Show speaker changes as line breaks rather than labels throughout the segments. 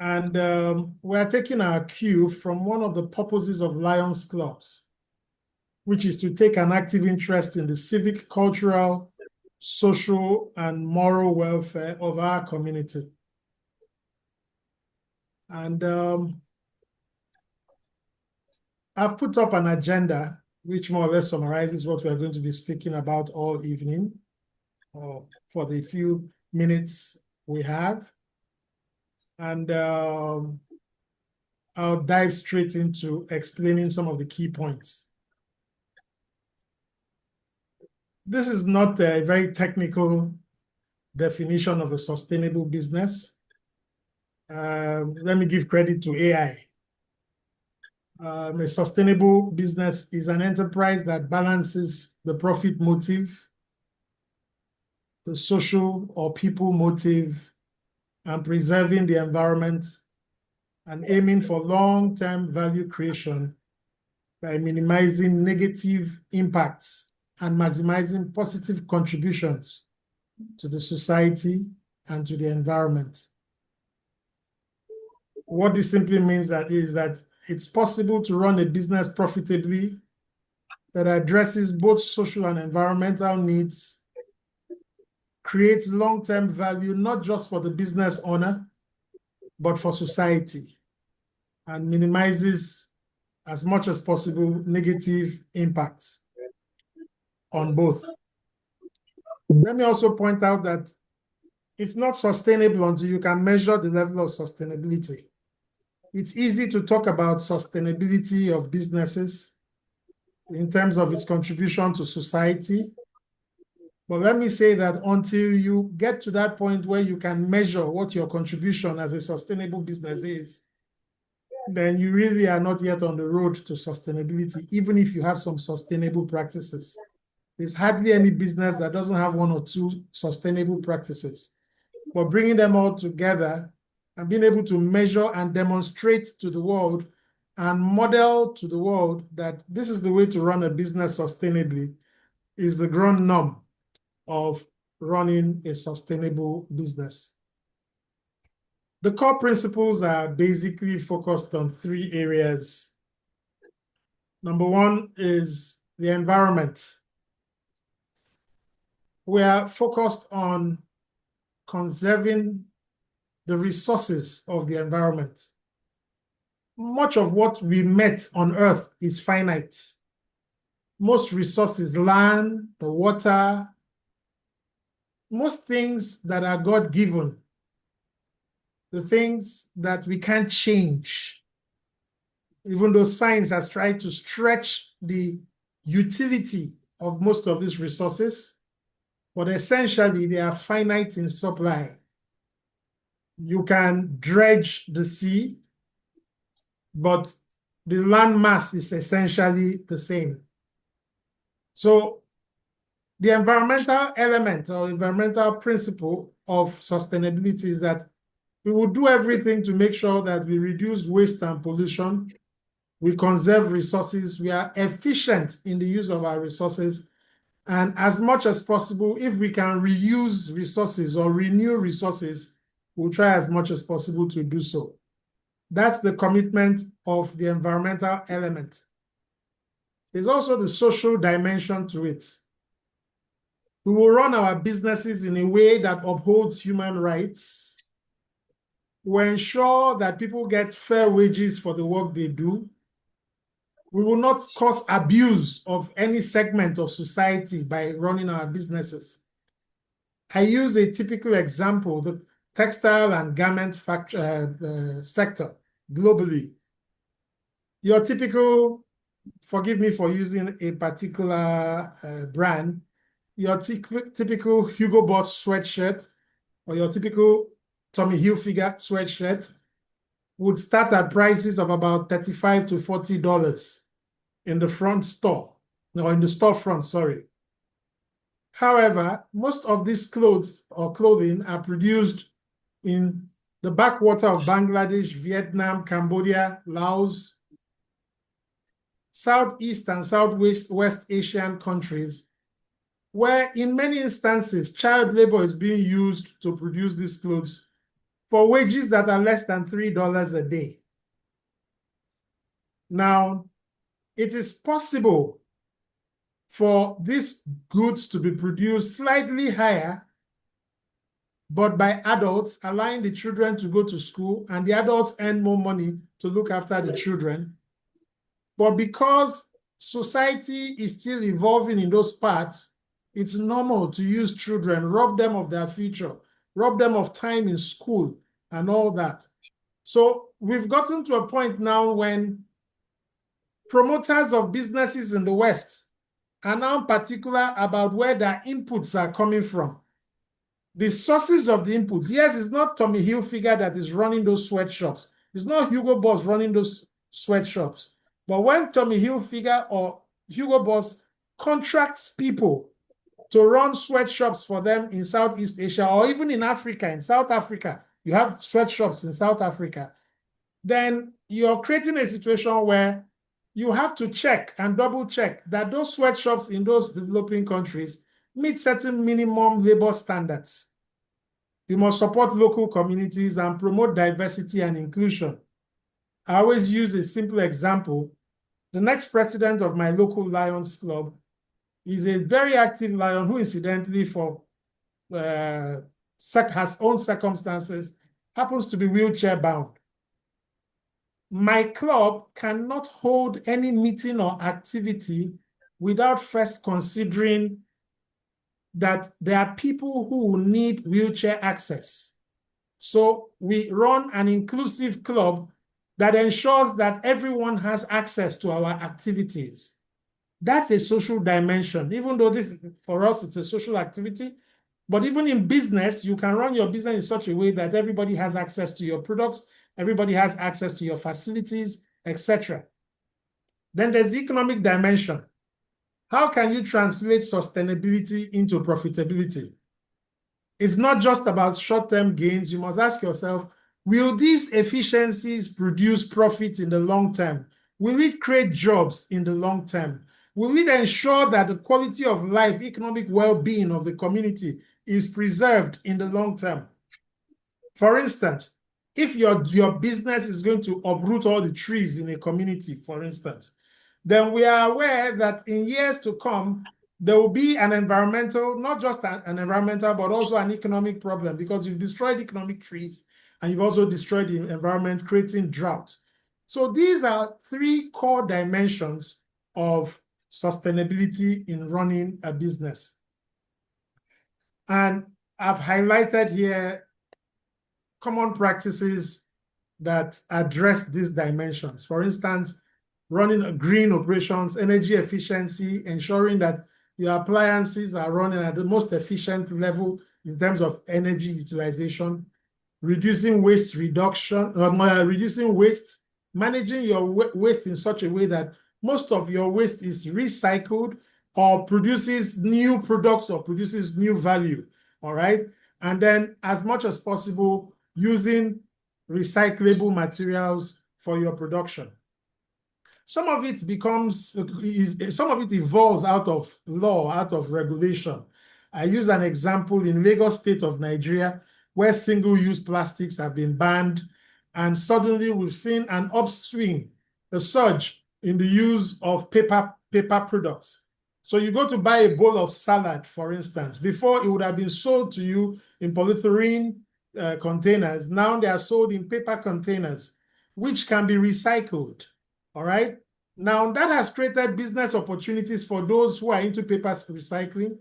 And we're taking our cue from one of the purposes of Lions Clubs, which is to take an active interest in the civic, cultural, social, and moral welfare of our community. And I've put up an agenda which more or less summarizes what we're going to be speaking about all evening, for the few minutes we have. And I'll dive straight into explaining some of the key points. This is not a very technical definition of a sustainable business. Let me give credit to AI. A sustainable business is an enterprise that balances the profit motive, the social or people motive, and preserving the environment, and aiming for long-term value creation by minimizing negative impacts and maximizing positive contributions to the society and to the environment. What this simply means is that it's possible to run a business profitably that addresses both social and environmental needs, creates long-term value, not just for the business owner, but for society, and minimizes as much as possible negative impacts on both. Let me also point out that it's not sustainable until you can measure the level of sustainability. It's easy to talk about sustainability of businesses in terms of its contribution to society. But let me say that until you get to that point where you can measure what your contribution as a sustainable business is, then you really are not yet on the road to sustainability, even if you have some sustainable practices. There's hardly any business that doesn't have one or two sustainable practices. But bringing them all together and being able to measure and demonstrate to the world and model to the world that this is the way to run a business sustainably is the grand norm of running a sustainable business. The core principles are basically focused on three areas. Number one is the environment. We are focused on conserving the resources of the environment. Much of what we met on Earth is finite. Most resources, land, the water, most things that are God-given, the things that we can't change, even though science has tried to stretch the utility of most of these resources, but essentially they are finite in supply. You can dredge the sea, but the land mass is essentially the same. So the environmental element or environmental principle of sustainability is that we will do everything to make sure that we reduce waste and pollution, we conserve resources, we are efficient in the use of our resources, and as much as possible, if we can reuse resources or renew resources, we'll try as much as possible to do so. That's the commitment of the environmental element. There's also the social dimension to it. We will run our businesses in a way that upholds human rights. We ensure that people get fair wages for the work they do. We will not cause abuse of any segment of society by running our businesses. I use a typical example, the textile and garment sector globally. Your typical, forgive me for using a particular brand, your typical Hugo Boss sweatshirt or your typical Tommy Hilfiger sweatshirt would start at prices of about $35 to $40 in the front store, or in the storefront, sorry. However, most of these clothes or clothing are produced in the backwater of Bangladesh, Vietnam, Cambodia, Laos, Southeast and Southwest Asian countries, where in many instances, child labor is being used to produce these clothes for wages that are less than $3 a day. Now, it is possible for these goods to be produced slightly higher, but by adults, allowing the children to go to school, and the adults earn more money to look after the children. But because society is still evolving in those parts, it's normal to use children, rob them of their future, rob them of time in school and all that. So we've gotten to a point now when promoters of businesses in the West are now particular about where their inputs are coming from. The sources of the inputs. Yes, it's not Tommy Hilfiger that is running those sweatshops. It's not Hugo Boss running those sweatshops. But when Tommy Hilfiger or Hugo Boss contracts people to run sweatshops for them in Southeast Asia or even in Africa, in South Africa, you have sweatshops in South Africa, then you're creating a situation where you have to check and double check that those sweatshops in those developing countries meet certain minimum labor standards. You must support local communities and promote diversity and inclusion. I always use a simple example. The next president of my local Lions Club is a very active lion who incidentally for has own circumstances, happens to be wheelchair bound. My club cannot hold any meeting or activity without first considering that there are people who will need wheelchair access. So we run an inclusive club that ensures that everyone has access to our activities. That's a social dimension, even though this, for us, it's a social activity. But even in business, you can run your business in such a way that everybody has access to your products, everybody has access to your facilities, etc. Then there's the economic dimension. How can you translate sustainability into profitability? It's not just about short-term gains. You must ask yourself, will these efficiencies produce profit in the long term? Will it create jobs in the long term? Will it ensure that the quality of life, economic well-being of the community is preserved in the long term? For instance, if your business is going to uproot all the trees in a community, for instance, then we are aware that in years to come, there will be an environmental, not just an environmental, but also an economic problem, because you've destroyed economic trees and you've also destroyed the environment, creating drought. So these are three core dimensions of sustainability in running a business. And I've highlighted here common practices that address these dimensions. For instance, running green operations, energy efficiency, ensuring that your appliances are running at the most efficient level in terms of energy utilization, reducing waste reduction, reducing waste, managing your waste in such a way that most of your waste is recycled or produces new products or produces new value, all right? And then as much as possible, using recyclable materials for your production. Some of it evolves out of law, out of regulation. I use an example in Lagos State of Nigeria, where single-use plastics have been banned, and suddenly we've seen an upswing, a surge in the use of paper products. So you go to buy a bowl of salad, for instance. Before, it would have been sold to you in polyethylene containers. Now they are sold in paper containers, which can be recycled. All right. Now that has created business opportunities for those who are into paper recycling,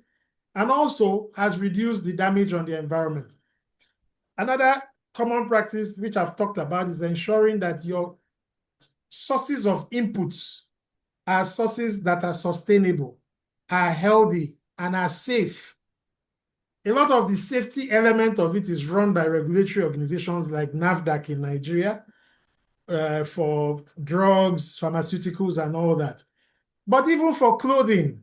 and also has reduced the damage on the environment. Another common practice which I've talked about is ensuring that your sources of inputs are sources that are sustainable, are healthy, and are safe. A lot of the safety element of it is run by regulatory organizations like NAFDAC in Nigeria, for drugs, pharmaceuticals, and all that. But even for clothing,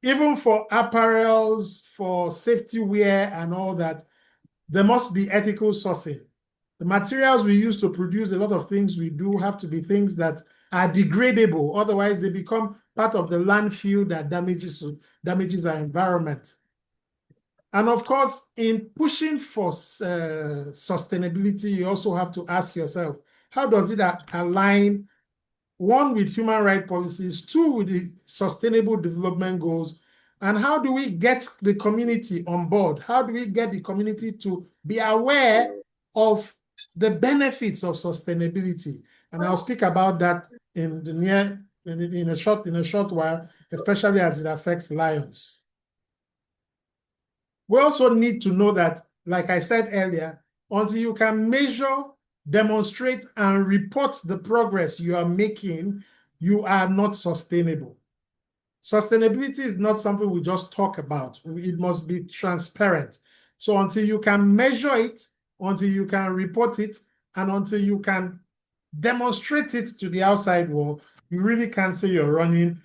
even for apparels, for safety wear and all that, there must be ethical sourcing. The materials we use to produce a lot of things we do have to be things that are degradable. Otherwise, they become part of the landfill that damages our environment. And of course, in pushing for sustainability, you also have to ask yourself, how does it align, one, with human rights policies, two, with the sustainable development goals, and how do we get the community on board? How do we get the community to be aware of the benefits of sustainability? And I'll speak about that in a short while, especially as it affects lions. We also need to know that, like I said earlier, until you can measure, demonstrate, and report the progress you are making, you are not sustainable. Sustainability is not something we just talk about. It must be transparent. So until you can measure it, until you can report it, and until you can demonstrate it to the outside world, you really can't say you're running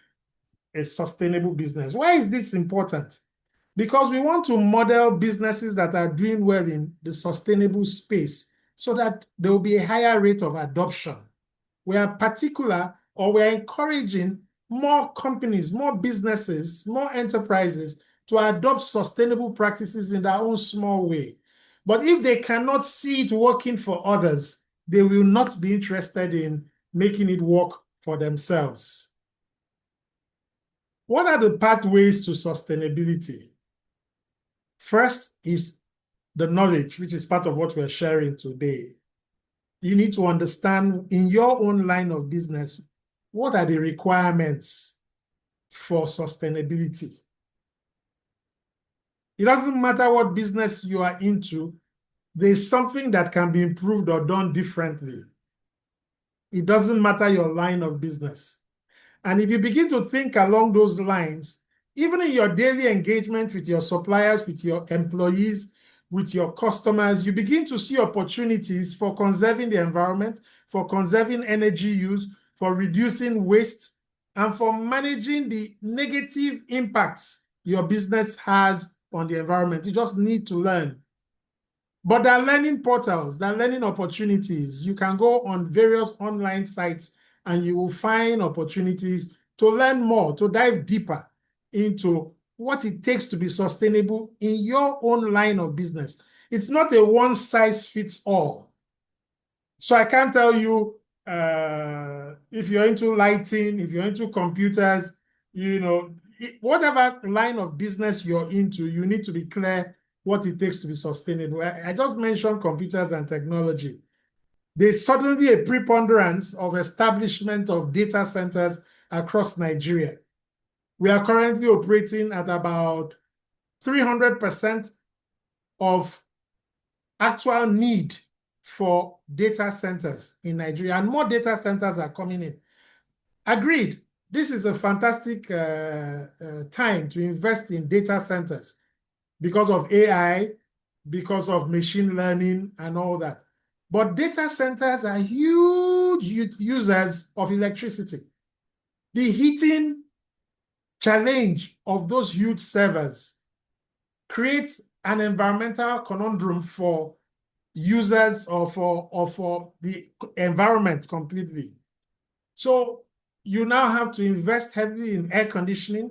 a sustainable business. Why is this important? Because we want to model businesses that are doing well in the sustainable space so that there will be a higher rate of adoption. We are particular, or we're encouraging more companies, more businesses, more enterprises to adopt sustainable practices in their own small way. But if they cannot see it working for others, they will not be interested in making it work for themselves. What are the pathways to sustainability? First is the knowledge, which is part of what we're sharing today. You need to understand in your own line of business, what are the requirements for sustainability? It doesn't matter what business you are into, there's something that can be improved or done differently. It doesn't matter your line of business. And if you begin to think along those lines, even in your daily engagement with your suppliers, with your employees, with your customers, you begin to see opportunities for conserving the environment, for conserving energy use, for reducing waste, and for managing the negative impacts your business has on the environment. You just need to learn. But there are learning portals, there are learning opportunities. You can go on various online sites and you will find opportunities to learn more, to dive deeper into what it takes to be sustainable in your own line of business. It's not a one-size-fits-all. So I can't tell you if you're into lighting, if you're into computers, whatever line of business you're into, you need to be clear what it takes to be sustainable. I just mentioned computers and technology. There's suddenly a preponderance of establishment of data centers across Nigeria. We are currently operating at about 300% of actual need for data centers in Nigeria, and more data centers are coming in. Agreed, this is a fantastic time to invest in data centers because of AI, because of machine learning and all that. But data centers are huge users of electricity. The heating challenge of those huge servers creates an environmental conundrum for users or for the environment completely. So you now have to invest heavily in air conditioning,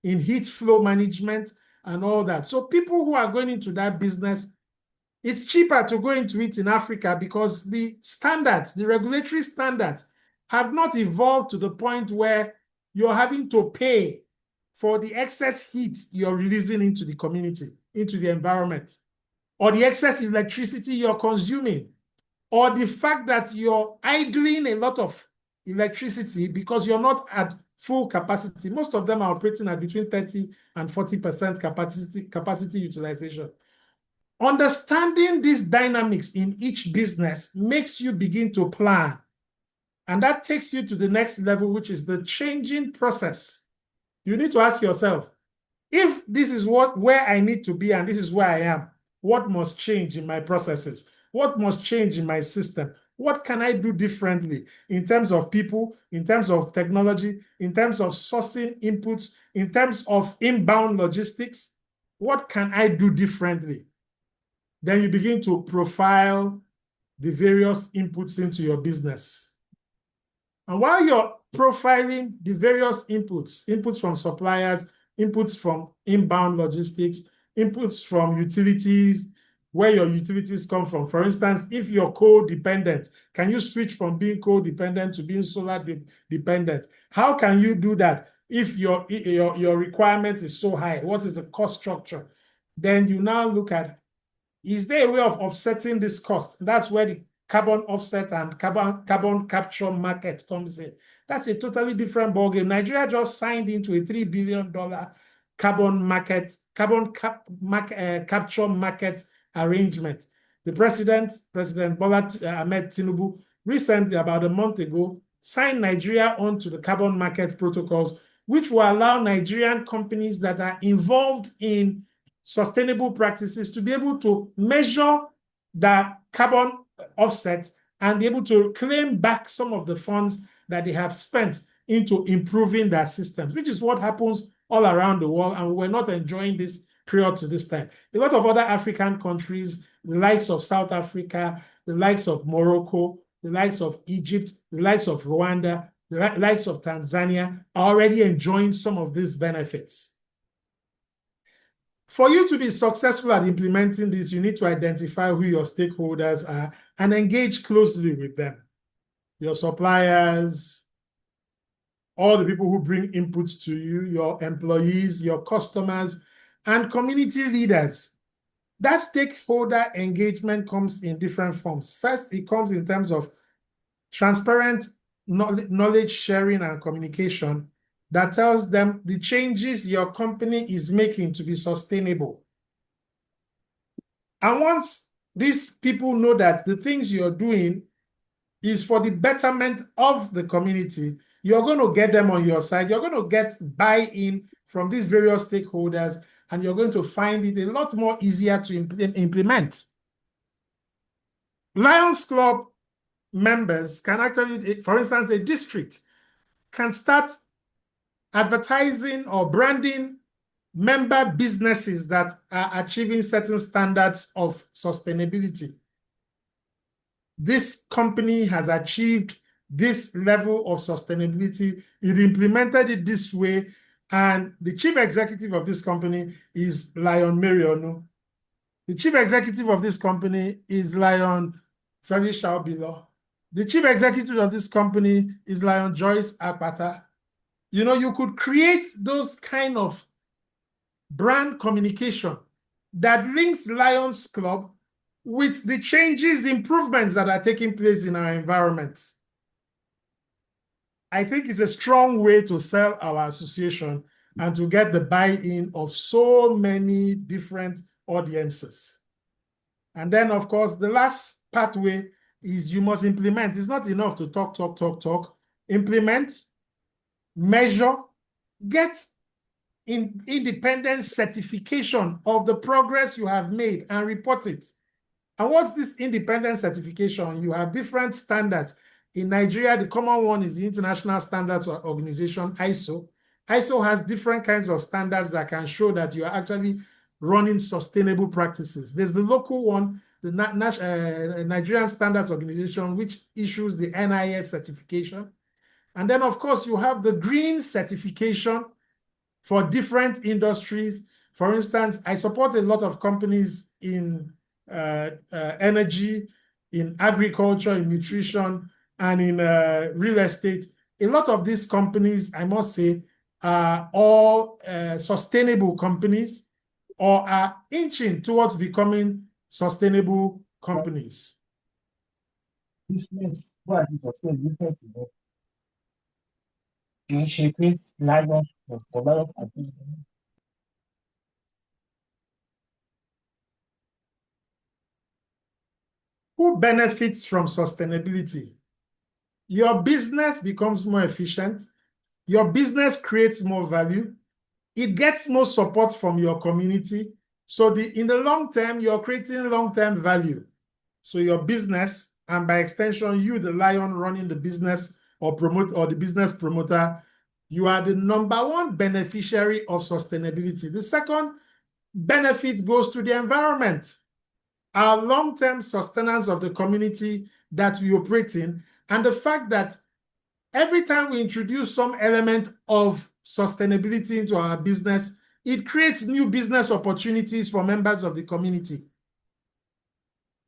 in heat flow management, and all that. So people who are going into that business, it's cheaper to go into it in Africa because the standards, the regulatory standards, have not evolved to the point where you're having to pay for the excess heat you're releasing into the community, into the environment, or the excess electricity you're consuming, or the fact that you're idling a lot of electricity because you're not at full capacity. Most of them are operating at between 30 and 40% capacity utilization. Understanding these dynamics in each business makes you begin to plan. And that takes you to the next level, which is the changing process. You need to ask yourself, if this is where I need to be and this is where I am, what must change in my processes? What must change in my system? What can I do differently in terms of people, in terms of technology, in terms of sourcing inputs, in terms of inbound logistics? What can I do differently? Then you begin to profile the various inputs into your business. And while you're profiling the various inputs from suppliers, inputs from inbound logistics, inputs from utilities, where your utilities come from. For instance, if you're coal-dependent, can you switch from being coal-dependent to being solar-dependent? How can you do that if your requirement is so high? What is the cost structure? Then you now look at, is there a way of offsetting this cost? That's where the carbon offset and carbon capture market comes in. That's a totally different ballgame. Nigeria just signed into a $3 billion carbon capture market arrangement. The President Bola Ahmed Tinubu, recently, about a month ago, signed Nigeria onto the carbon market protocols, which will allow Nigerian companies that are involved in sustainable practices to be able to measure the carbon offset and be able to claim back some of the funds that they have spent into improving their systems, which is what happens all around the world, and we're not enjoying this prior to this time. A lot of other African countries, the likes of South Africa, the likes of Morocco, the likes of Egypt, the likes of Rwanda, the likes of Tanzania are already enjoying some of these benefits. For you to be successful at implementing this, you need to identify who your stakeholders are and engage closely with them. Your suppliers, all the people who bring inputs to you, your employees, your customers, and community leaders. That stakeholder engagement comes in different forms. First, it comes in terms of transparent knowledge sharing and communication that tells them the changes your company is making to be sustainable. And once these people know that the things you're doing is for the betterment of the community, you're going to get them on your side. You're going to get buy-in from these various stakeholders, and you're going to find it a lot more easier to implement. Lions Club members can actually, for instance, a district can start advertising or branding member businesses that are achieving certain standards of sustainability. This company has achieved this level of sustainability. It implemented it this way, and the chief executive of this company is Lion Merionu. The chief executive of this company is Lion Femi Shaobilo. The chief executive of this company is Lion Joyce Akpata. You know, you could create those kind of brand communication that links Lions Club with the changes, improvements that are taking place in our environment. I think it's a strong way to sell our association and to get the buy-in of so many different audiences. And then, of course, the last pathway is you must implement. It's not enough to talk. Implement, measure, get independent certification of the progress you have made and report it. And what's this independent certification? You have different standards. In Nigeria, the common one is the International Standards Organization, ISO. ISO has different kinds of standards that can show that you are actually running sustainable practices. There's the local one, the Nigerian Standards Organization, which issues the NIS certification. And then, of course, you have the green certification for different industries. For instance, I support a lot of companies in energy, in agriculture, in nutrition, and in real estate. A lot of these companies, I must say, are all sustainable companies or are inching towards becoming sustainable companies.
Business, what is also business? Kì í ṣe pé láyọ̀ ọ̀pọ̀lọpọ̀ àti
Who benefits from sustainability? Your business becomes more efficient. Your business creates more value. It gets more support from your community. So in the long term, you're creating long-term value. So your business, and by extension, you, the lion running the business or the business promoter, you are the #1 beneficiary of sustainability. The second benefit goes to the environment. Our long-term sustenance of the community that we operate in, and the fact that every time we introduce some element of sustainability into our business, it creates new business opportunities for members of the community.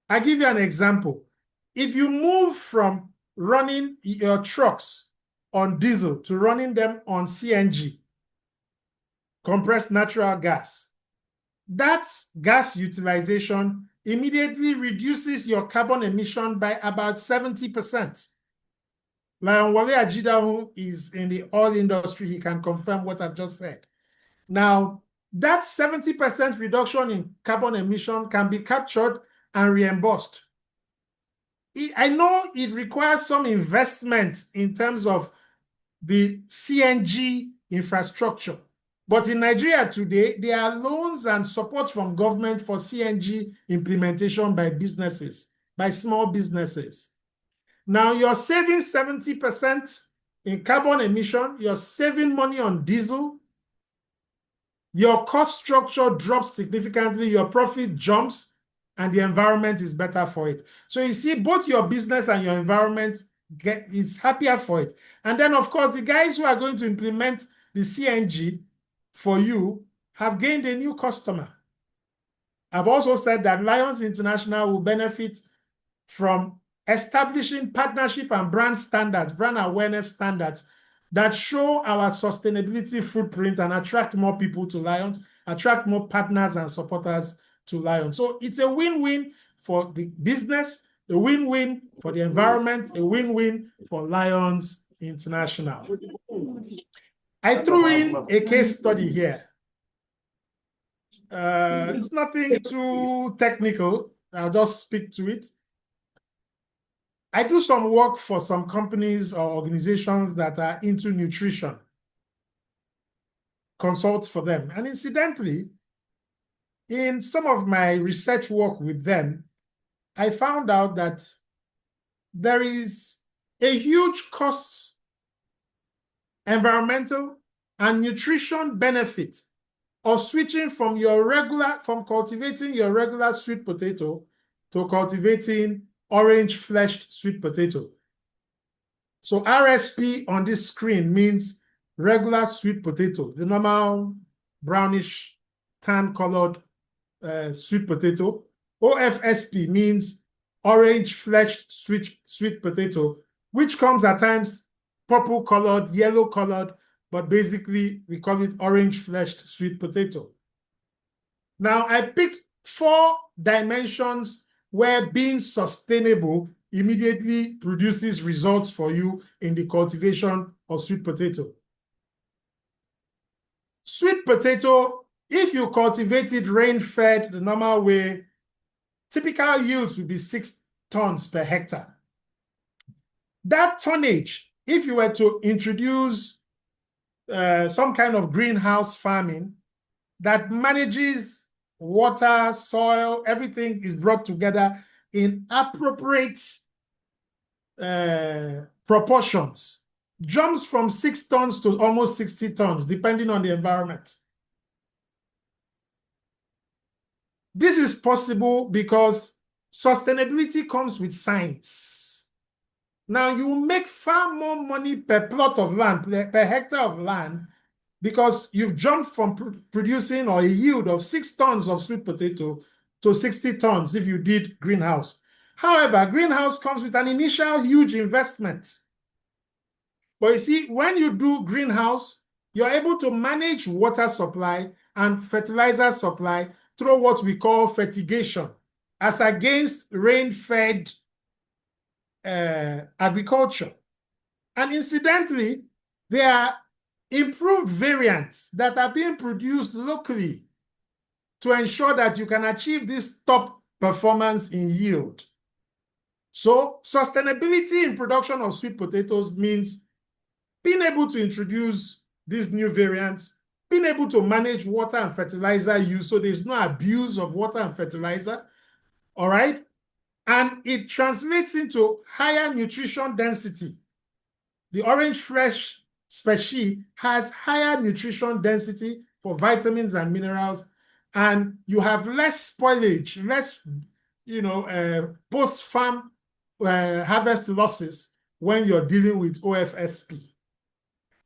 I give you an example. If you move from running your trucks on diesel to running them on CNG, compressed natural gas, that gas utilization immediately reduces your carbon emission by about 70%. Lion Wale Ajidahu is in the oil industry. He can confirm what I've just said. Now, that 70% reduction in carbon emission can be captured and reimbursed. I know it requires some investment in terms of the CNG infrastructure. But in Nigeria today, there are loans and support from government for CNG implementation by businesses, by small businesses. Now you're saving 70% in carbon emission, you're saving money on diesel, your cost structure drops significantly, your profit jumps, and the environment is better for it. So you see, both your business and your environment is happier for it. And then, of course, the guys who are going to implement the CNG for you have gained a new customer. I've also said that Lions International will benefit from establishing partnership and brand standards, brand awareness standards that show our sustainability footprint and attract more people to Lions, attract more partners and supporters to Lions. So it's a win-win for the business, a win-win for the environment, a win-win for Lions International. I threw in a case study here. It's nothing too technical. I'll just speak to it. I do some work for some companies or organizations that are into nutrition, consult for them. And incidentally, in some of my research work with them, I found out that there is a huge cost, environmental and nutrition benefit of switching from cultivating your regular sweet potato to cultivating orange-fleshed sweet potato. So RSP on this screen means regular sweet potato, the normal brownish tan-colored sweet potato. OFSP means orange-fleshed sweet potato, which comes at times purple-colored, yellow-colored, but basically we call it orange-fleshed sweet potato. Now, I picked 4 dimensions where being sustainable immediately produces results for you in the cultivation of sweet potato. Sweet potato, if you cultivate it rain-fed the normal way, typical yields will be 6 tons per hectare. That tonnage, if you were to introduce some kind of greenhouse farming that manages water, soil, everything is brought together in appropriate proportions, jumps from 6 tons to almost 60 tons, depending on the environment. This is possible because sustainability comes with science. Now, you will make far more money per plot of land, per hectare of land, because you've jumped from producing or a yield of 6 tons of sweet potato to 60 tons if you did greenhouse. However, greenhouse comes with an initial huge investment. But you see, when you do greenhouse, you're able to manage water supply and fertilizer supply through what we call fertigation, as against rain-fed agriculture. And incidentally, there are improved variants that are being produced locally to ensure that you can achieve this top performance in yield. So sustainability in production of sweet potatoes means being able to introduce these new variants, being able to manage water and fertilizer use so there's no abuse of water and fertilizer, all right? And it translates into higher nutrition density. The orange fresh species has higher nutrition density for vitamins and minerals, and you have less spoilage, less, post-farm harvest losses when you're dealing with OFSP.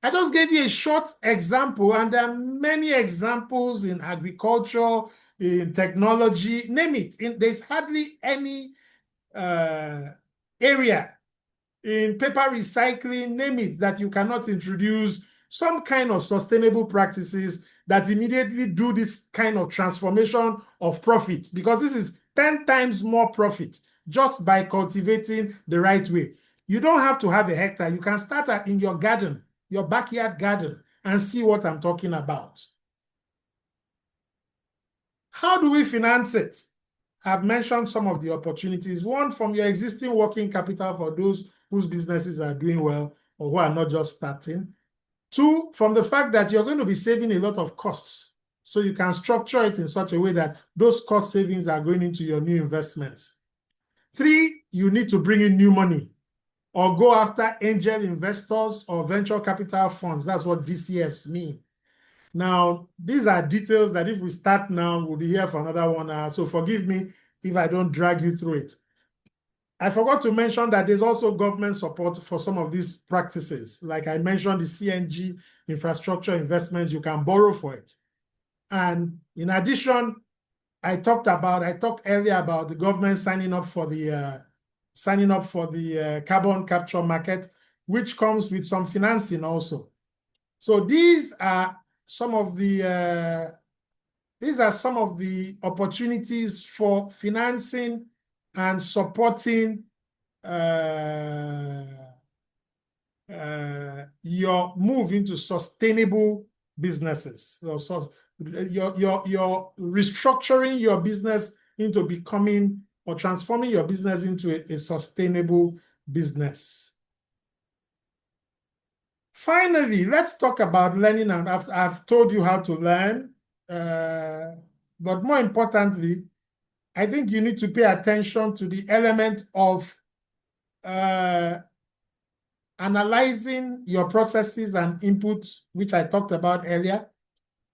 I just gave you a short example, and there are many examples in agriculture, in technology, name it. There's hardly any area in paper recycling, name it, that you cannot introduce some kind of sustainable practices that immediately do this kind of transformation of profit, because this is 10 times more profit just by cultivating the right way. You don't have to have a hectare. You can start in your garden, your backyard garden, and see what I'm talking about. How do we finance it? I've mentioned some of the opportunities. One, from your existing working capital for those whose businesses are doing well or who are not just starting. Two, from the fact that you're going to be saving a lot of costs. So you can structure it in such a way that those cost savings are going into your new investments. Three, you need to bring in new money or go after angel investors or venture capital funds. That's what VCFs mean. Now, these are details that if we start now, we'll be here for another 1 hour. So forgive me if I don't drag you through it. I forgot to mention that there's also government support for some of these practices. Like I mentioned, the CNG infrastructure investments, you can borrow for it. And in addition, I talked earlier about the government signing up for the carbon capture market, which comes with some financing also. So these are some of the opportunities for financing and supporting your move into sustainable businesses. So you're restructuring your business into becoming or transforming your business into a sustainable business. Finally, let's talk about learning. And I've told you how to learn, but more importantly, I think you need to pay attention to the element of analyzing your processes and inputs, which I talked about earlier.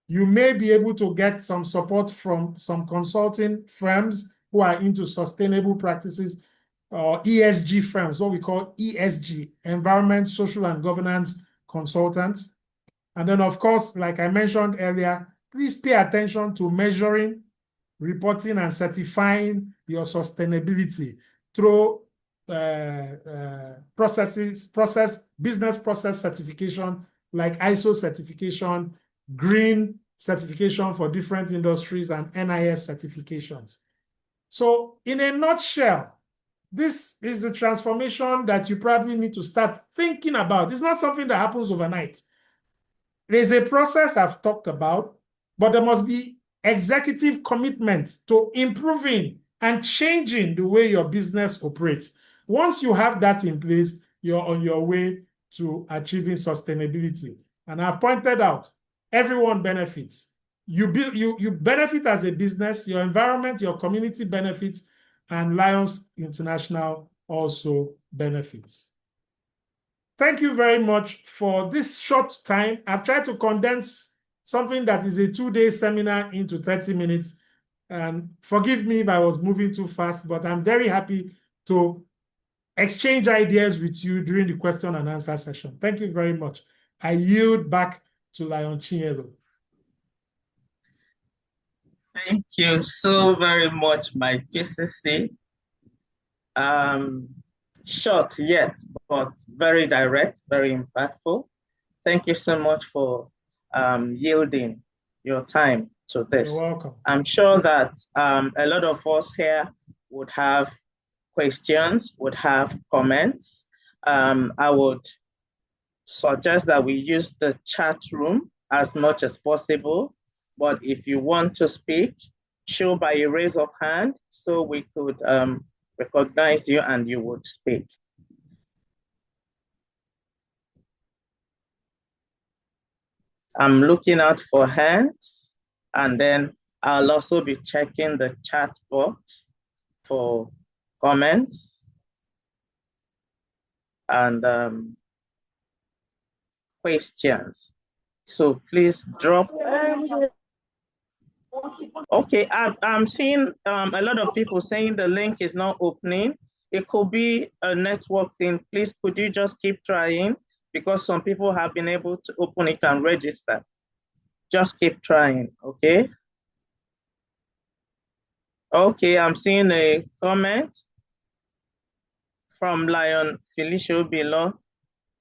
You may be able to get some support from some consulting firms who are into sustainable practices, or ESG firms, what we call ESG, Environment, Social, and Governance Consultants. And then, of course, like I mentioned earlier, please pay attention to measuring, reporting, and certifying your sustainability through business process certification, like ISO certification, green certification for different industries, and NIS certifications. So in a nutshell, this is the transformation that you probably need to start thinking about. It's not something that happens overnight. There's a process I've talked about, but there must be executive commitment to improving and changing the way your business operates. Once you have that in place, you're on your way to achieving sustainability. And I've pointed out, everyone benefits. You benefit as a business, your environment, your community benefits, and Lions International also benefits. Thank you very much for this short time. I've tried to condense something that is a 2-day seminar into 30 minutes. And forgive me if I was moving too fast, but I'm very happy to exchange ideas with you during the question and answer session. Thank you very much. I yield back to Lion Chinyelu.
Thank you so very much, my PCC. Short yet, but very direct, very impactful. Thank you so much for yielding your time to this.
You're welcome.
I'm sure that a lot of us here would have questions, would have comments. I would suggest that we use the chat room as much as possible. But if you want to speak, show by a raise of hand so we could recognize you and you would speak. I'm looking out for hands, and then I'll also be checking the chat box for comments and questions. So please drop. Okay, I'm seeing a lot of people saying the link is not opening. It could be a network thing. Please, could you just keep trying? because some people have been able to open it and register. Just keep trying, okay? Okay, I'm seeing a comment from Lion Felicio below.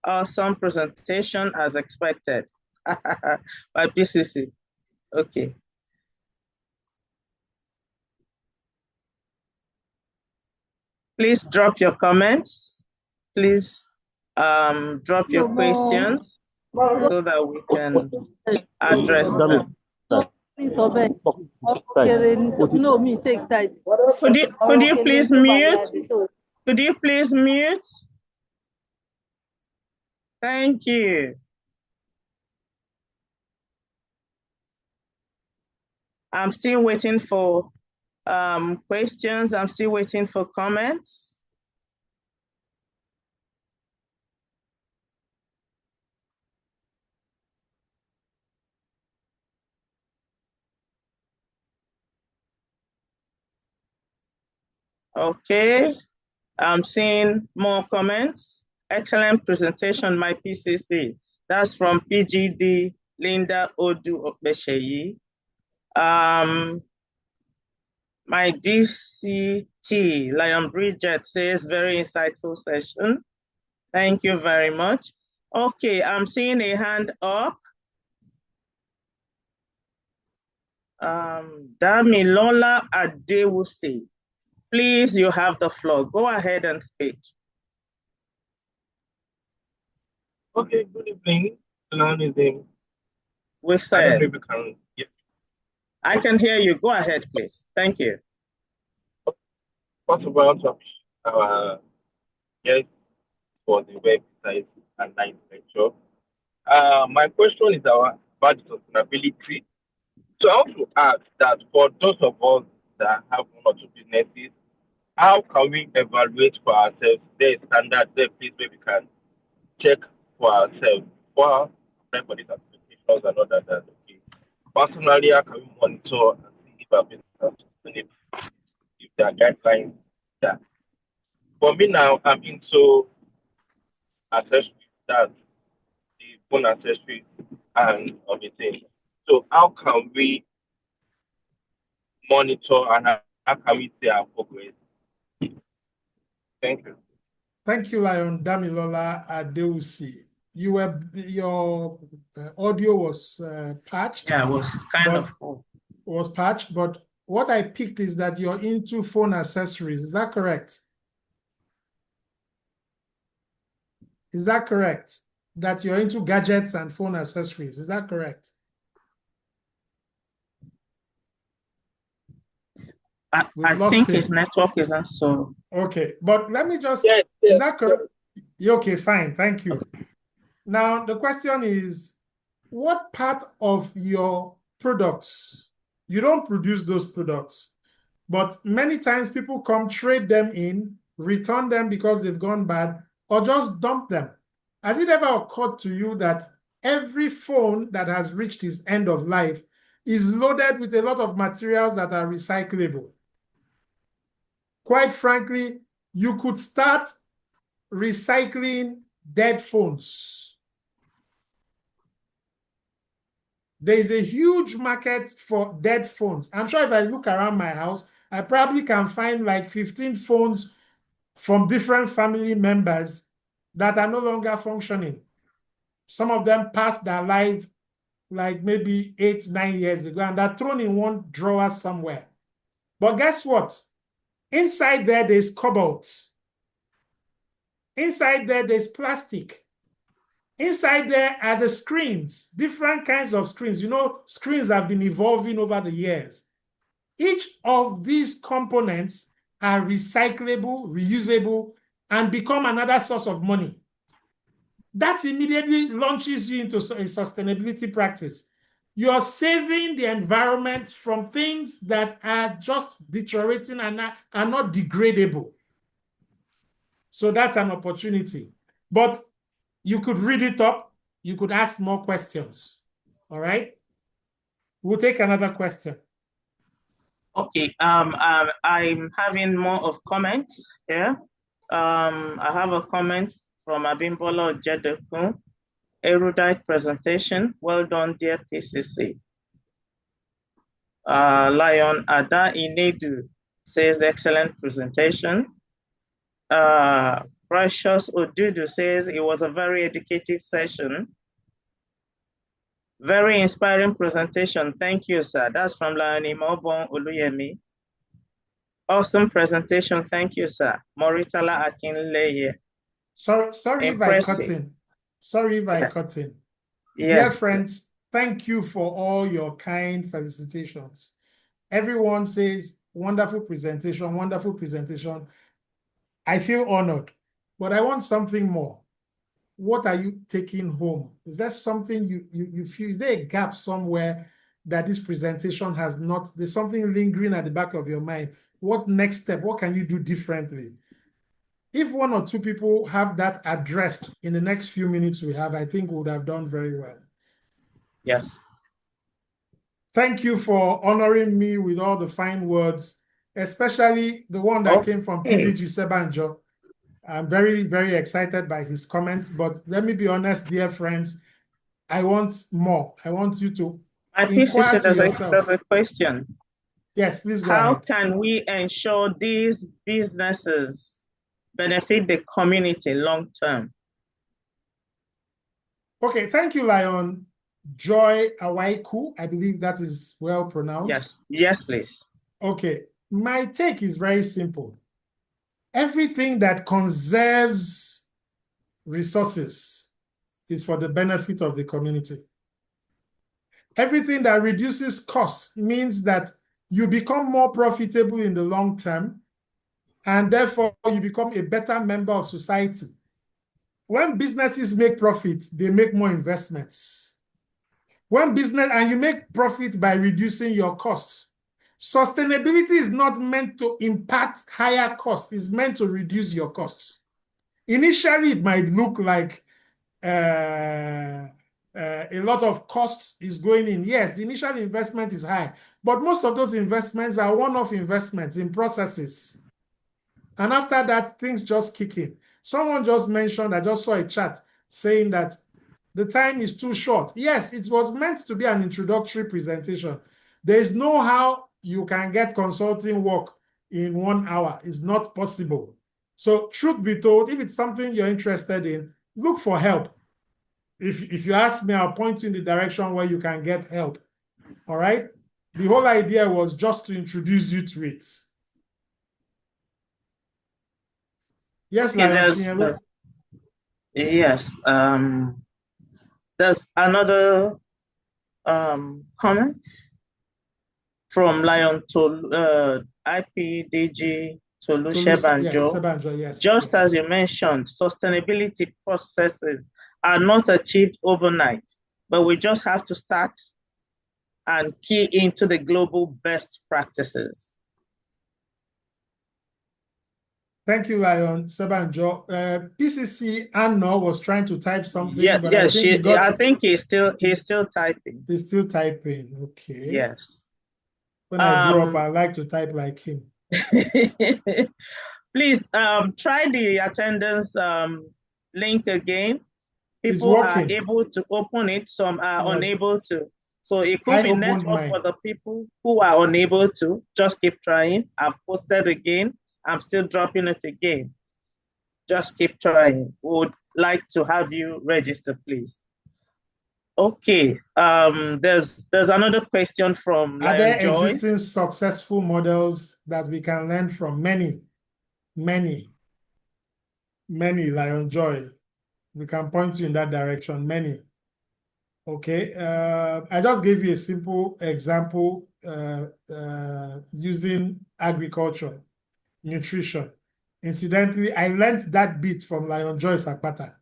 Awesome presentation as expected by PCC. Okay. Please drop your comments. Please drop your questions so that we can address them. Could you please mute? Could you please mute? Thank you. I'm still waiting for questions. I'm still waiting for comments. Okay, I'm seeing more comments. Excellent presentation, my PCC. That's from PGD Linda Odu Okbesheyi. My DCT, Lion Bridget says, very insightful session. Thank you very much. Okay, I'm seeing a hand up. Damilola Adewusi, please, you have the floor. Go ahead and speak.
Okay, good evening. Good evening.
We've said.
I don't know if you can. Yeah.
I can hear you. Go ahead, please. Thank you.
First of all, I want to appreciate our guest for the website and nice lecture. My question is about sustainability. So I want to ask that for those of us that have one or two businesses, how can we evaluate for ourselves? There is standard, there is place where we can check for ourselves for these applications and all that. Okay. Personally, how can we monitor and see if our business is sustainable? If there are guidelines that. For me now, I'm into accessories, that's the phone accessories and everything. So how can we monitor and how can we see our progress? Thank you.
Thank you, Lion Damilola Adeusi. Your audio was patched.
Yeah, it was kind of cool.
Was patched, but what I picked is that you're into phone accessories. Is that correct? Is that correct? That you're into gadgets and phone accessories. Is that correct?
I think his network isn't so.
Okay, but let me just,
yes,
is that correct? Okay, fine, thank you. Now, the question is, what part of your products, you don't produce those products, but many times people come trade them in, return them because they've gone bad, or just dump them. Has it ever occurred to you that every phone that has reached its end of life is loaded with a lot of materials that are recyclable? Quite frankly, you could start recycling dead phones. There is a huge market for dead phones. I'm sure if I look around my house, I probably can find like 15 phones from different family members that are no longer functioning. Some of them passed their life like maybe 8, 9 years ago, and they're thrown in one drawer somewhere. But guess what? Inside there, there's cobalt. Inside there, there's plastic. Inside there are the screens, different kinds of screens. You know, screens have been evolving over the years. Each of these components are recyclable, reusable, and become another source of money. That immediately launches you into a sustainability practice. You're saving the environment from things that are just deteriorating and are not degradable. So that's an opportunity. But you could read it up. You could ask more questions. All right? We'll take another question.
Okay. I'm having more of comments here. I have a comment from Abimbola Jedekun. Erudite presentation. Well done, dear PCC. Lion Ada Inedu says excellent presentation. Precious Odudu says it was a very educative session. Very inspiring presentation. Thank you, sir. That's from Lion Imobon Oluyemi. Awesome presentation. Thank you, sir. Moritala Akinleye.
Sorry if I cut
Impressive.
in. Sorry if I
Yes.
cut in. Dear
Yes.
friends, thank you for all your kind felicitations. Everyone says, wonderful presentation, wonderful presentation. I feel honored, but I want something more. What are you taking home? Is there something you feel, is there a gap somewhere that this presentation has not, there's something lingering at the back of your mind? What next step? What can you do differently? If one or two people have that addressed in the next few minutes we have, I think we would have done very well.
Yes.
Thank you for honoring me with all the fine words, especially the one that came from PDG Sebanjo. I'm very, very excited by his comments, but let me be honest, dear friends, I want more. I want you to inquire to yourself.
There's a question.
Yes, please go
How
ahead.
can we ensure these businesses benefit the community long term?
Okay, thank you, Lion. Joy Awaiku, I believe that is well pronounced.
Yes, yes, please.
Okay, my take is very simple. Everything that conserves resources is for the benefit of the community. Everything that reduces costs means that you become more profitable in the long term, and therefore you become a better member of society. When businesses make profit, they make more investments. When business, and you make profit by reducing your costs. Sustainability is not meant to impact higher costs, it's meant to reduce your costs. Initially, it might look like a lot of costs is going in. Yes, the initial investment is high, but most of those investments are one-off investments in processes. And after that, things just kick in. Someone just mentioned, I just saw a chat saying that the time is too short. Yes, it was meant to be an introductory presentation. There is no how you can get consulting work in 1 hour. It's not possible. So truth be told, if it's something you're interested in, look for help. If you ask me, I'll point you in the direction where you can get help. All right? The whole idea was just to introduce you to it. Yes,
Okay, yes. There's another comment from Lion to IPDG Tolu Shebanjo.
Yes,
Just as you mentioned, sustainability processes are not achieved overnight, but we just have to start and key into the global best practices.
Thank you, Lion Sebanjo. PCC Anno was trying to type something.
Yeah,
but
yeah, I think he's still typing.
He's still typing. Okay.
Yes.
When I grew up, I like to type like him.
Please try the attendance link again. People are able to open it, some are unable to. So it could be network for the people who are unable to. Just keep trying. I've posted again. I'm still dropping it again. Just keep trying. Would like to have you register, please. Okay. There's another question from
Are
Lion
there
Joy.
existing successful models that we can learn from? Many, Lion Joy. We can point you in that direction. Many. Okay. I just gave you a simple example using agriculture. Nutrition. Incidentally, I learned that bit from Lion Joy Sapata.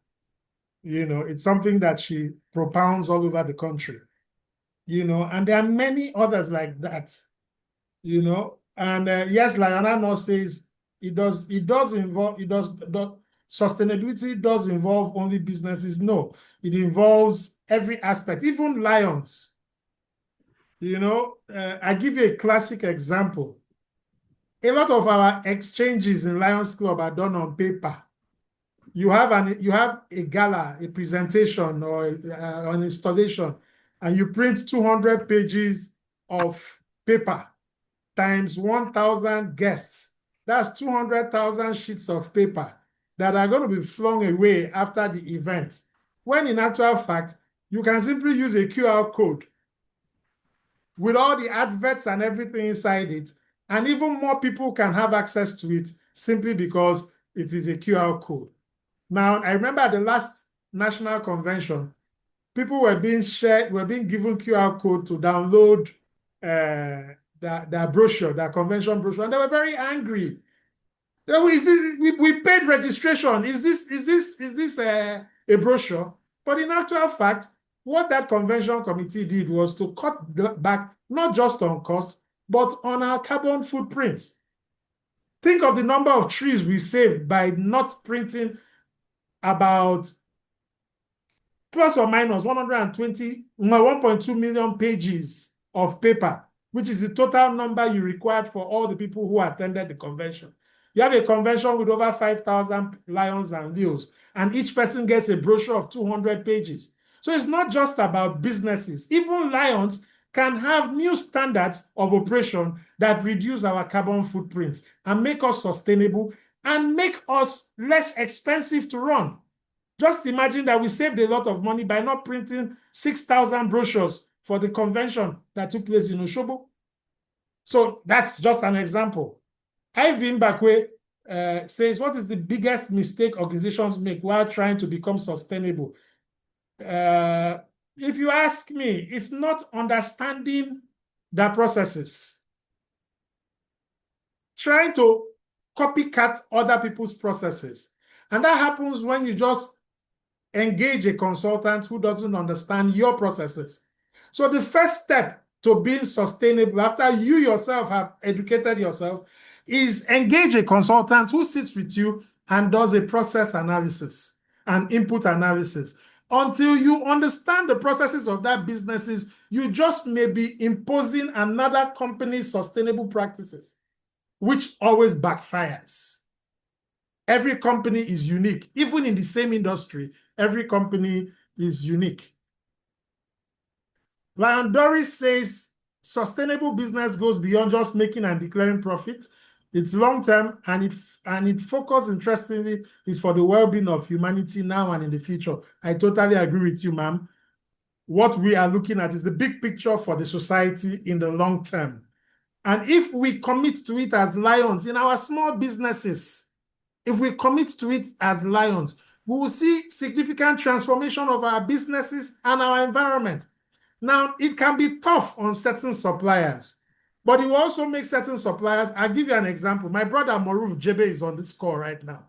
You know, it's something that she propounds all over the country. You know, and there are many others like that. You know, and yes, Lionel says sustainability does involve only businesses. No, it involves every aspect, even lions. You know, I give you a classic example. A lot of our exchanges in Lions Club are done on paper. you have a gala, a presentation, or an installation, and you print 200 pages of paper times 1,000 guests. That's 200,000 sheets of paper that are going to be flung away after the event. When in actual fact, you can simply use a QR code with all the adverts and everything inside it, and even more people can have access to it simply because it is a QR code. Now, I remember at the last national convention, people were being given QR code to download their brochure, their convention brochure, and they were very angry. We paid registration. Is this a brochure? But in actual fact, what that convention committee did was to cut back not just on cost, but on our carbon footprints. Think of the number of trees we saved by not printing about plus or minus 1.2 million pages of paper, which is the total number you required for all the people who attended the convention. You have a convention with over 5,000 lions and leos, and each person gets a brochure of 200 pages. So it's not just about businesses. Even lions can have new standards of operation that reduce our carbon footprints and make us sustainable and make us less expensive to run. Just imagine that we saved a lot of money by not printing 6,000 brochures for the convention that took place in Oshobo. So that's just an example. Ivan Bakwe says, what is the biggest mistake organizations make while trying to become sustainable? If you ask me, it's not understanding the processes. Trying to copycat other people's processes. And that happens when you just engage a consultant who doesn't understand your processes. So the first step to being sustainable after you yourself have educated yourself is engage a consultant who sits with you and does a process analysis and input analysis. Until you understand the processes of that businesses, you just may be imposing another company's sustainable practices, which always backfires. Every company is unique. Even in the same industry, every company is unique. Lion Doris says, sustainable business goes beyond just making and declaring profit. It's long-term, and it focus, interestingly, is for the well-being of humanity now and in the future. I totally agree with you, ma'am. What we are looking at is the big picture for the society in the long term. And if we commit to it as lions in our small businesses, if we commit to it as lions, we will see significant transformation of our businesses and our environment. Now, it can be tough on certain suppliers, but it will also make certain suppliers. I'll give you an example. My brother Maruf Jebe is on this call right now.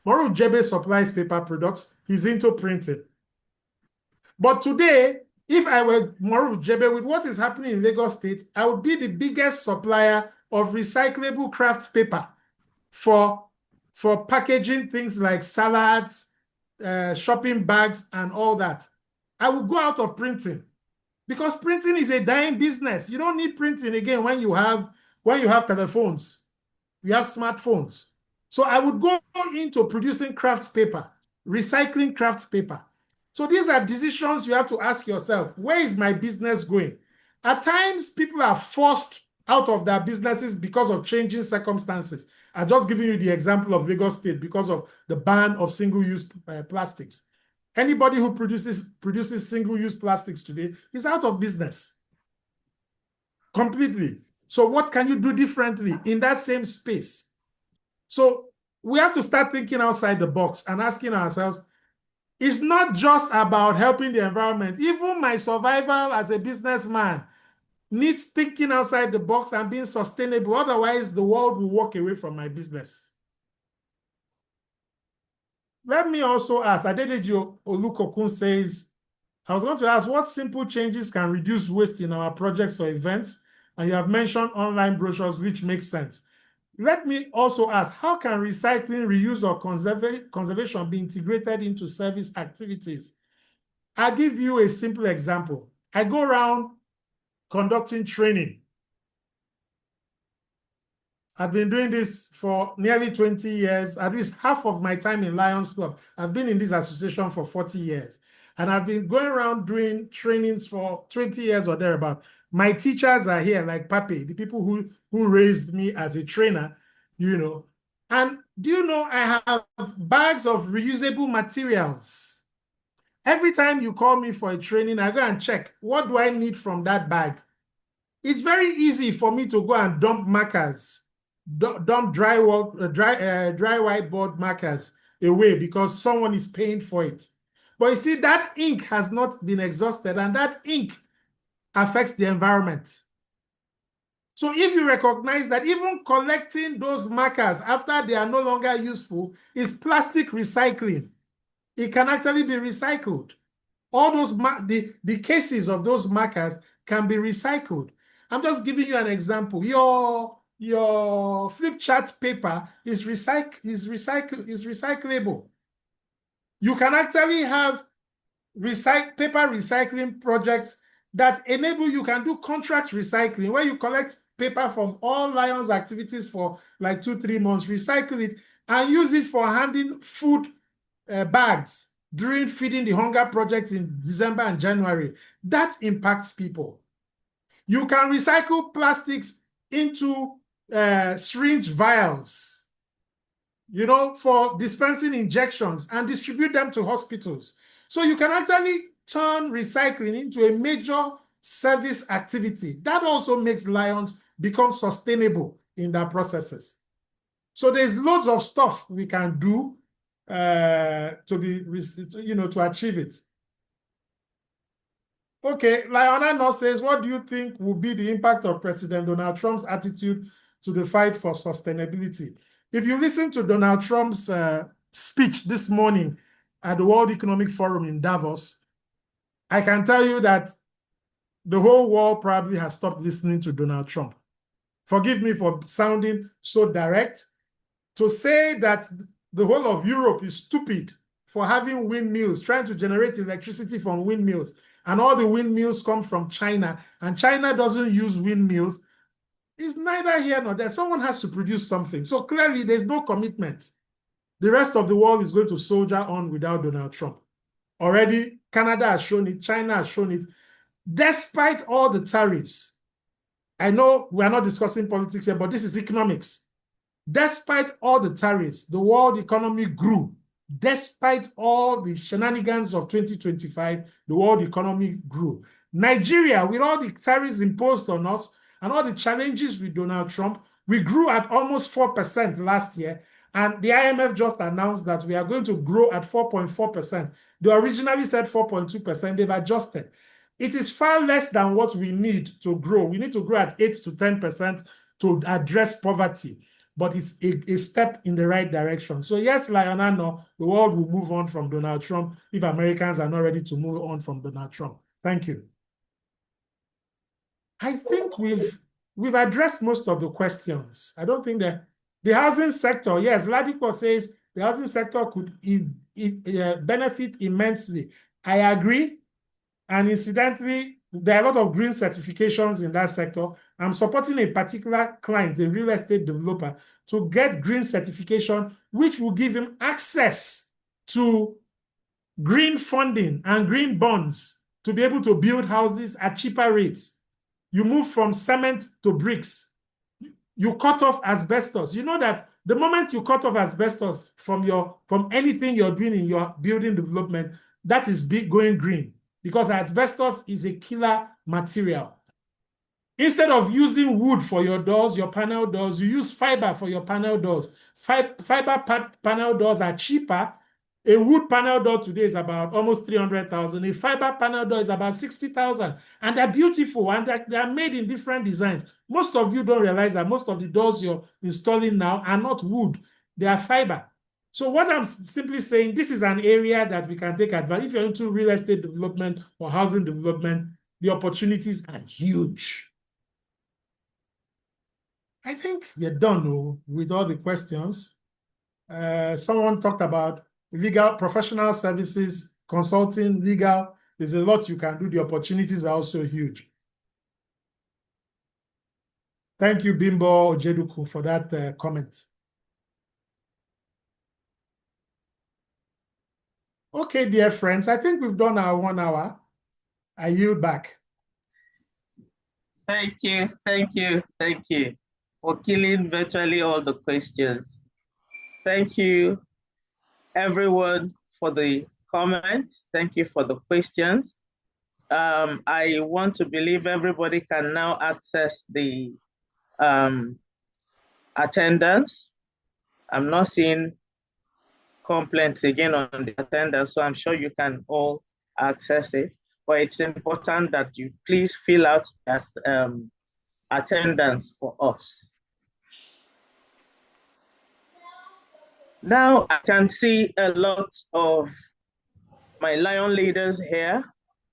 Maruf Jebe supplies paper products. He's into printing. But today, if I were Maruf Jebe, with what is happening in Lagos State, I would be the biggest supplier of recyclable craft paper for packaging things like salads, shopping bags, and all that. I will go out of printing because printing is a dying business. You don't need printing again when you have telephones, you have smartphones. So I would go into producing craft paper, recycling craft paper. So these are decisions you have to ask yourself. Where is my business going? At times, people are forced out of their businesses because of changing circumstances. I'm just giving you the example of Lagos State because of the ban of single-use plastics. Anybody who produces single-use plastics today is out of business completely. So what can you do differently in that same space? So we have to start thinking outside the box and asking ourselves, it's not just about helping the environment. Even my survival as a businessman needs thinking outside the box and being sustainable. Otherwise, the world will walk away from my business. Let me also ask, Adedeji Olukokun says, I was going to ask what simple changes can reduce waste in our projects or events? And you have mentioned online brochures, which makes sense. Let me also ask, how can recycling, reuse, or conservation be integrated into service activities? I'll give you a simple example. I go around conducting training. I've been doing this for nearly 20 years, at least half of my time in Lions Club. I've been in this association for 40 years. And I've been going around doing trainings for 20 years or thereabout. My teachers are here, like Pape, the people who raised me as a trainer, you know. And do you know I have bags of reusable materials? Every time you call me for a training, I go and check, what do I need from that bag? It's very easy for me to go and dump markers, dump dry whiteboard markers away because someone is paying for it. But you see, that ink has not been exhausted, and that ink affects the environment. So if you recognize that even collecting those markers after they are no longer useful is plastic recycling, it can actually be recycled. All those the cases of those markers can be recycled. I'm just giving you an example. Your flip chart paper is recyclable. You can actually have paper recycling projects that enable you can do contract recycling, where you collect paper from all Lions activities for like 2-3 months, recycle it, and use it for handing food bags during Feeding the Hunger project in December and January. That impacts people. You can recycle plastics into syringe vials, you know, for dispensing injections and distribute them to hospitals. So you can actually turn recycling into a major service activity. That also makes Lions become sustainable in their processes. So there's loads of stuff we can do to achieve it. Okay, Lionel says, what do you think will be the impact of President Donald Trump's attitude to the fight for sustainability? If you listen to Donald Trump's speech this morning at the World Economic Forum in Davos, I can tell you that the whole world probably has stopped listening to Donald Trump. Forgive me for sounding so direct. To say that the whole of Europe is stupid for having windmills, trying to generate electricity from windmills, and all the windmills come from China, and China doesn't use windmills, is neither here nor there. Someone has to produce something. So clearly, there's no commitment. The rest of the world is going to soldier on without Donald Trump. Already, Canada has shown it, China has shown it. Despite all the tariffs, I know we are not discussing politics here, but this is economics. Despite all the tariffs, the world economy grew. Despite all the shenanigans of 2025, the world economy grew. Nigeria, with all the tariffs imposed on us and all the challenges with Donald Trump, we grew at almost 4% last year. And the IMF just announced that we are going to grow at 4.4%. They originally said 4.2%. They've adjusted. It is far less than what we need to grow. We need to grow at 8 to 10% to address poverty. But it's a step in the right direction. So yes, Lionel, the world will move on from Donald Trump if Americans are not ready to move on from Donald Trump. Thank you. I think we've addressed most of the questions. I don't think that the housing sector, yes, Ladipo says the housing sector could benefit immensely. I agree. And incidentally, there are a lot of green certifications in that sector. I'm supporting a particular client, a real estate developer, to get green certification, which will give him access to green funding and green bonds to be able to build houses at cheaper rates. You move from cement to bricks. You cut off asbestos. You know that the moment you cut off asbestos from anything you're doing in your building development, that is going green, because asbestos is a killer material. Instead of using wood for your doors, your panel doors, you use fiber for your panel doors. Fiber panel doors are cheaper. A wood panel door today is about almost 300,000. A fiber panel door is about 60,000. And they're beautiful, and they're made in different designs. Most of you don't realize that most of the doors you're installing now are not wood. They are fiber. So what I'm simply saying, this is an area that we can take advantage. If you're into real estate development or housing development, the opportunities are huge. I think we're done with all the questions. Someone talked about legal, professional services, consulting, legal. There's a lot you can do. The opportunities are also huge. Thank you, Bimbo Ojeduku, for that comment. Okay, dear friends, I think we've done our 1 hour. I yield back.
Thank you for killing virtually all the questions. Thank you, everyone, for the comments. Thank you for the questions. I want to believe everybody can now access the attendance. I'm not seeing complaints again on the attendance, so I'm sure you can all access it. But it's important that you please fill out as attendance for us. Now I can see a lot of my Lion leaders here,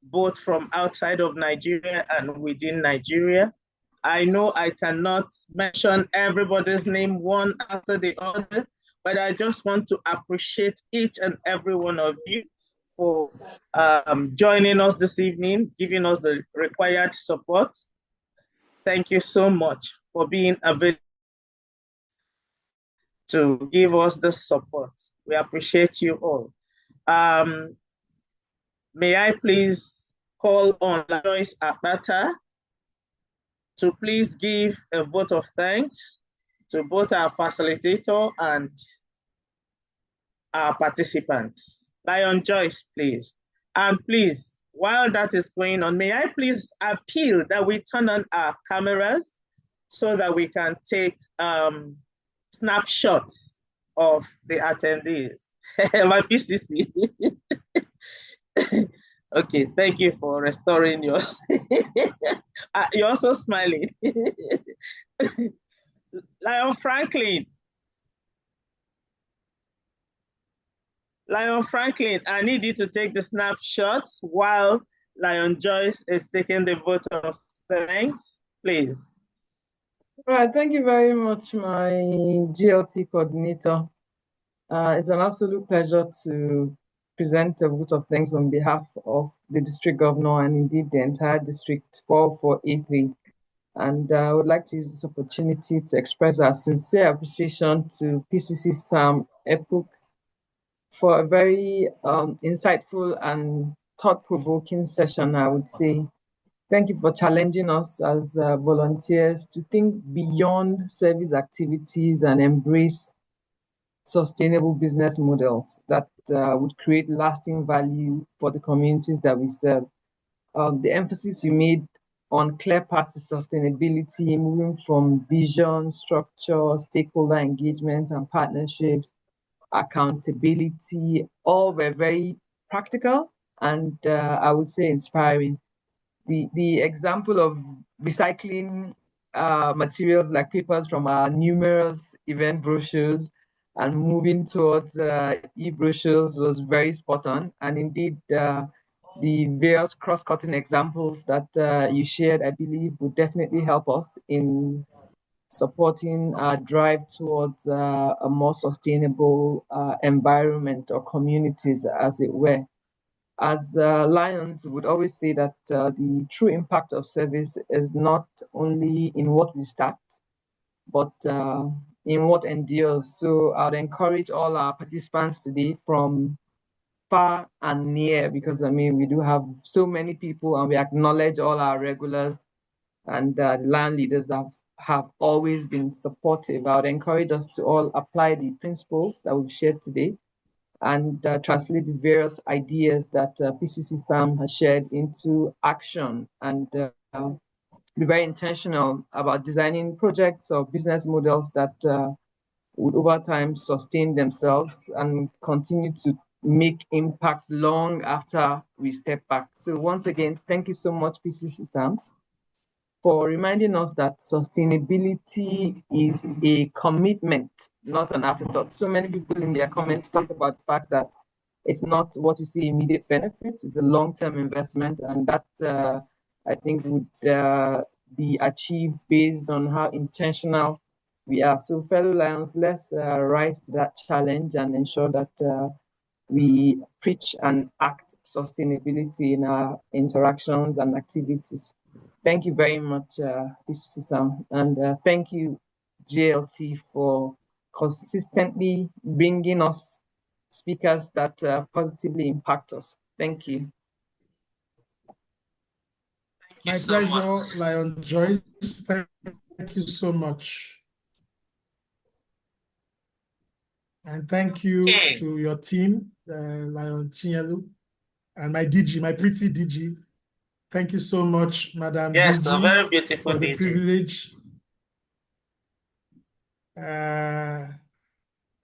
both from outside of Nigeria and within Nigeria. I know I cannot mention everybody's name one after the other, but I just want to appreciate each and every one of you for joining us this evening, giving us the required support. Thank you so much for being available to give us the support. We appreciate you all. May I please call on Joyce Akpata to please give a vote of thanks to both our facilitator and our participants. Lion Joyce, please. And please, while that is going on, may I please appeal that we turn on our cameras so that we can take snapshots of the attendees. My PCC. Okay, thank you for restoring yours. You're also smiling. Lion Franklin. Lion Franklin, I need you to take the snapshots while Lion Joyce is taking the vote of thanks, please.
All right, thank you very much, my GLT coordinator. It's an absolute pleasure to present a vote of thanks on behalf of the district governor and indeed the entire district 4483. And I would like to use this opportunity to express our sincere appreciation to PCC Sam Epuk for a very insightful and thought-provoking session, I would say. Thank you for challenging us as volunteers to think beyond service activities and embrace sustainable business models that would create lasting value for the communities that we serve. The emphasis you made on clear paths to sustainability, moving from vision, structure, stakeholder engagement and partnerships, accountability, all were very practical and I would say inspiring. The example of recycling materials like papers from our numerous event brochures and moving towards e-brochures was very spot on. And indeed, the various cross-cutting examples that you shared, I believe, would definitely help us in supporting our drive towards a more sustainable environment or communities, as it were. As Lions would always say that the true impact of service is not only in what we start, but in what endures. So I would encourage all our participants today from far and near, because I mean, we do have so many people and we acknowledge all our regulars and the Lion leaders that have always been supportive. I would encourage us to all apply the principles that we've shared today and translate the various ideas that PCC Sam has shared into action and be very intentional about designing projects or business models that would over time sustain themselves and continue to make impact long after we step back. So once again, thank you so much, PCC Sam, for reminding us that sustainability is a commitment, not an afterthought. So many people in their comments talk about the fact that it's not what you see immediate benefits, it's a long-term investment, and that I think would be achieved based on how intentional we are. So fellow Lions, let's rise to that challenge and ensure that we preach and act sustainability in our interactions and activities. Thank you very much, Mr. Sam, and thank you, JLT, for consistently bringing us speakers that positively impact us. Thank you.
My pleasure, Lion Joyce. Thank you so much. And thank you to your team, Lion Chinyelu, and my DG, my pretty DG. Thank you so much, Madam
Yes,
DG,
a very beautiful
for the
DG.
privilege.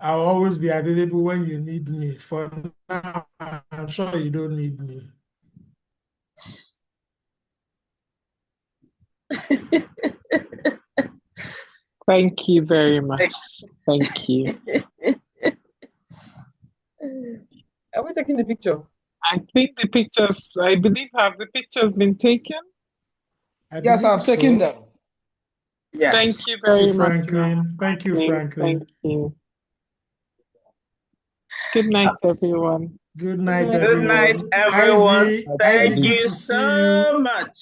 I'll always be available when you need me. For now, I'm sure you don't need me.
Thank you very much. Thank you.
Are we taking the picture?
I think the pictures, I believe, have the pictures been taken?
Yes, I've taken them.
Yes.
Thank you very much,
Franklin. Thank you, Franklin.
Thank you. Good night, everyone.
Good night,
Good
everyone.
Good night, everyone.
Ivy,
Thank
Ivy,
you
good to see
so much.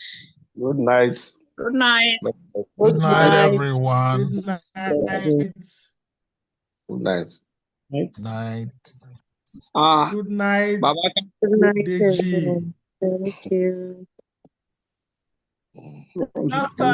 Good night.
Good night.
Good night, everyone.
Good night.
Good night.
Night.
Good night.
Baba.
Good night,
Deji.
everyone. Thank you.
Dr.